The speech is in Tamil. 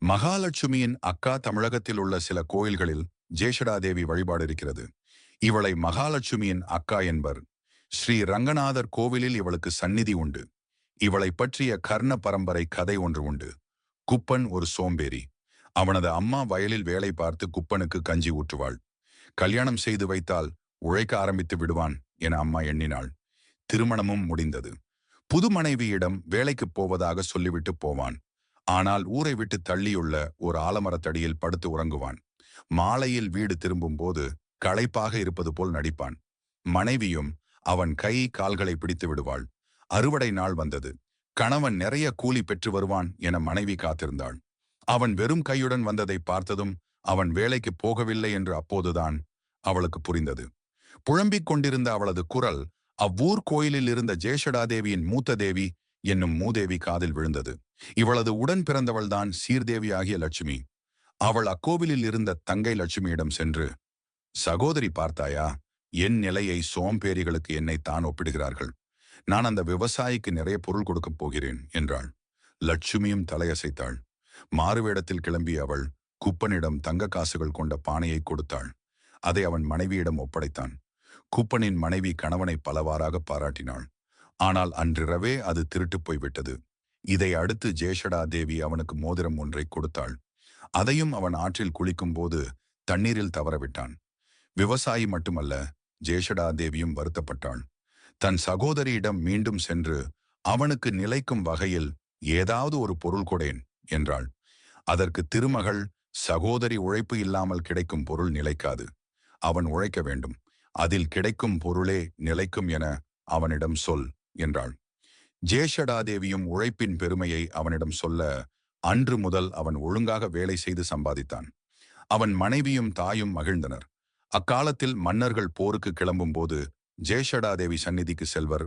மகாலட்சுமியின் அக்கா தமிழகத்தில் உள்ள சில கோயில்களில் ஜேஷடாதேவி வழிபாடு இருக்கிறது. இவளை மகாலட்சுமியின் அக்கா என்பர். ஸ்ரீ ரங்கநாதர் கோவிலில் இவளுக்கு சந்நிதி உண்டு. இவளை பற்றிய கர்ண பரம்பரை கதை ஒன்று உண்டு. குப்பன் ஒரு சோம்பேறி. அவனது அம்மா வயலில் வேலை பார்த்து குப்பனுக்கு கஞ்சி ஊற்றுவாள். கல்யாணம் செய்து வைத்தால் உழைக்க ஆரம்பித்து விடுவான் என அம்மா எண்ணினாள். திருமணமும் முடிந்தது. புது மனைவியிடம் வேலைக்கு போவதாக சொல்லிவிட்டு போவான். ஆனால் ஊரை விட்டு தள்ளியுள்ள ஒரு ஆலமரத்தடியில் படுத்து உறங்குவான். மாலையில் வீடு திரும்பும் போது களைப்பாக இருப்பது போல் நடிப்பான். மனைவியும் அவன் கை கால்களை பிடித்து விடுவாள். அறுவடை நாள் வந்தது. கணவன் நிறைய கூலி பெற்று வருவான் என மனைவி காத்திருந்தாள். அவன் வெறும் கையுடன் வந்ததை பார்த்ததும் அவன் வேலைக்கு போகவில்லை என்று அப்போதுதான் அவளுக்கு புரிந்தது. புழம்பிக் கொண்டிருந்த அவளது குரல் அவ்வூர் கோயிலில் இருந்த ஜேஷடாதேவியின் மூத்த தேவி என்னும் மூதேவி காதில் விழுந்தது. இவளது உடன் பிறந்தவள்தான் சீர்தேவி ஆகிய லட்சுமி. அவள் அக்கோவிலில் இருந்த தங்கை லட்சுமியிடம் சென்று, சகோதரி பார்த்தாயா, என் நிலையை சோம்பேறிகளுக்கு என்னை தான் ஒப்பிடுகிறார்கள். நான் அந்த விவசாயிக்கு நிறைய பொருள் கொடுக்கப் போகிறேன் என்றாள். லட்சுமியும் தலையசைத்தாள். மாறுவேடத்தில் கிளம்பிய அவள் குப்பனிடம் தங்க காசுகள் கொண்ட பானையை கொடுத்தாள். அதை அவன் மனைவியிடம் ஒப்படைத்தான். குப்பனின் மனைவி கணவனை பலவாறாக பாராட்டினாள். ஆனால் அன்றிரவே அது திருட்டு போய்விட்டது. இதை அடுத்து ஜேஷடா தேவி அவனுக்கு மோதிரம் ஒன்றை கொடுத்தாள். அதையும் அவன் ஆற்றில் குளிக்கும் போது தண்ணீரில் தவறவிட்டான். விவசாயி மட்டுமல்ல, ஜேஷடா தேவியும் வருத்தப்பட்டாள். தன் சகோதரியிடம் மீண்டும் சென்று அவனுக்கு நிலைக்கும் வகையில் ஏதாவது ஒரு பொருள் கொடேன் என்றாள். அதற்கு திருமகள், சகோதரி உழைப்பு இல்லாமல் கிடைக்கும் பொருள் நிலைக்காது. அவன் உழைக்க வேண்டும். அதில் கிடைக்கும் பொருளே நிலைக்கும் என அவனிடம் சொல் என்றாள். ஜேஷடாதேவியும் உழைப்பின் பெருமையை அவனிடம் சொல்ல அன்று முதல் அவன் ஒழுங்காக வேலை செய்து சம்பாதித்தான். அவன் மனைவியும் தாயும் மகிழ்ந்தனர். அக்காலத்தில் மன்னர்கள் போருக்கு கிளம்பும் போது ஜேஷடாதேவி சந்நிதிக்கு செல்வர்.